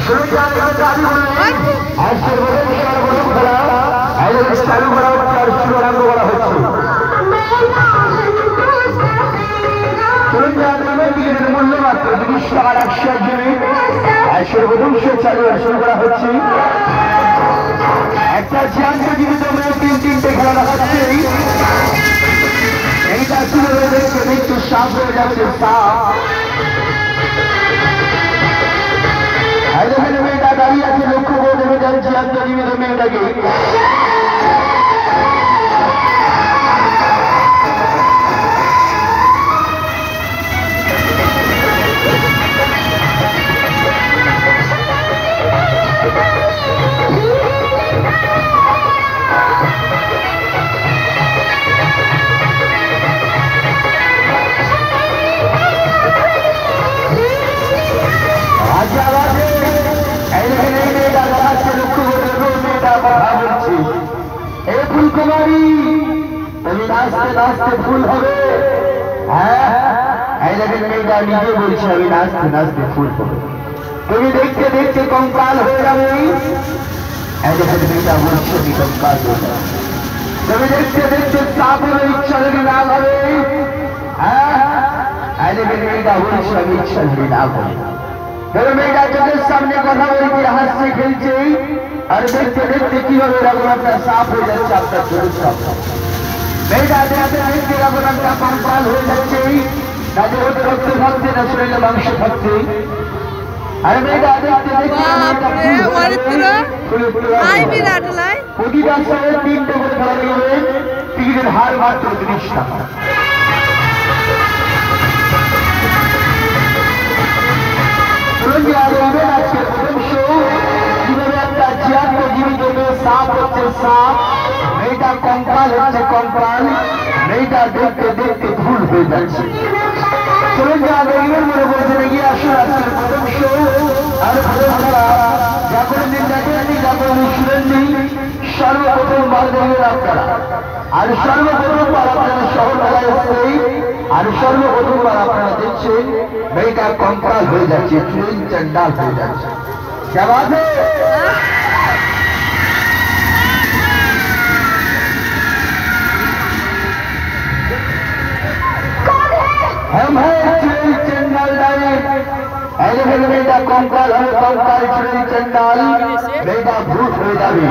শুরু করে দাবি বলেন আজকের বলেন সর্বপ্রথম খেলা আইলের চালু করা হচ্ছে আর শুভারম্ভ করা হচ্ছে টিকিটের মূল্য মাত্র 30 টাকার 100 জমি সর্বপ্রথম চালু শুরু করা হচ্ছে একটা জ্যান্ত জীবিত মেয়ে তিনটে খেলা দেখাচ্ছে এইটা শুরু হয়ে দেখছে দেখতে সাপ হয়ে যাচ্ছে সাপ মেয়েটা দাঁড়িয়ে আছে লক্ষ্য করে দেখে যান জ্যান্ত জীবিত মেয়েটাকে ফুলকুমারী তুমি নাচতে নাচতে ফুল হবে হ্যাঁ মেয়েটা নিজে বলছে আমি নাচতে নাচতে ফুল হবে তুমি দেখতে দেখতে কঙ্কাল হয়ে যাবে মেয়েটা বলছে আমি কঙ্কাল হয়ে যাবে তুমি দেখতে দেখতে সাপ হলে ইচ্ছা যদি না হবে হ্যাঁ মেয়েটা বলছে আমি ইচ্ছা যদি না হবে তবে মেয়েটা চোখের সামনে কথা বলতে হাসছে খেলছে আর দেখতে দেখতে কিভাবে রঘুনাথটা সাপ হয়ে যাচ্ছে আপনার চোখের সামনে মেয়েটা দেখতে দেখতে রঘুনাথটা কঙ্কাল হয়ে যাচ্ছে তাদের হতে রক্ত থাকছে না শরীরে মাংস থাকছে আর মেয়েটা দেখতে দেখতে প্রতিটা সালে 3টে করে খেলা দেখবেন টিকিটের হার মাত্র 30 টাকা আজকের প্রথম শো কিভাবে একটা জ্যান্ত জীবিত মেয়ে সাপ হচ্ছে সাপ মেয়েটা কঙ্কাল হচ্ছে কঙ্কাল মেয়েটা দেখতে দেখতে ভুল হয়ে যাচ্ছে চলুন যা দেখবেন মনে করছে নাকি আসুন আজকের প্রথম শো আর প্রথম খেলা যা কোনো দিন দেখেননি যা কোনো শুনেননি সর্বপ্রথমবার দেখবেন আপনারা আর সর্বপ্রথমবার আপনারা শহর মেলায় এসেই আর সর্বপ্রথমবার আপনারা দেখছেন মেয়েটা কঙ্কাল হয়ে যাচ্ছে ট্রেন চন্ডাল হয়ে যাচ্ছে মেয়েটা কঙ্কাল হবে কঙ্কাল ট্রেন চন্ডাল মেয়েটা ভূত হয়ে যাবে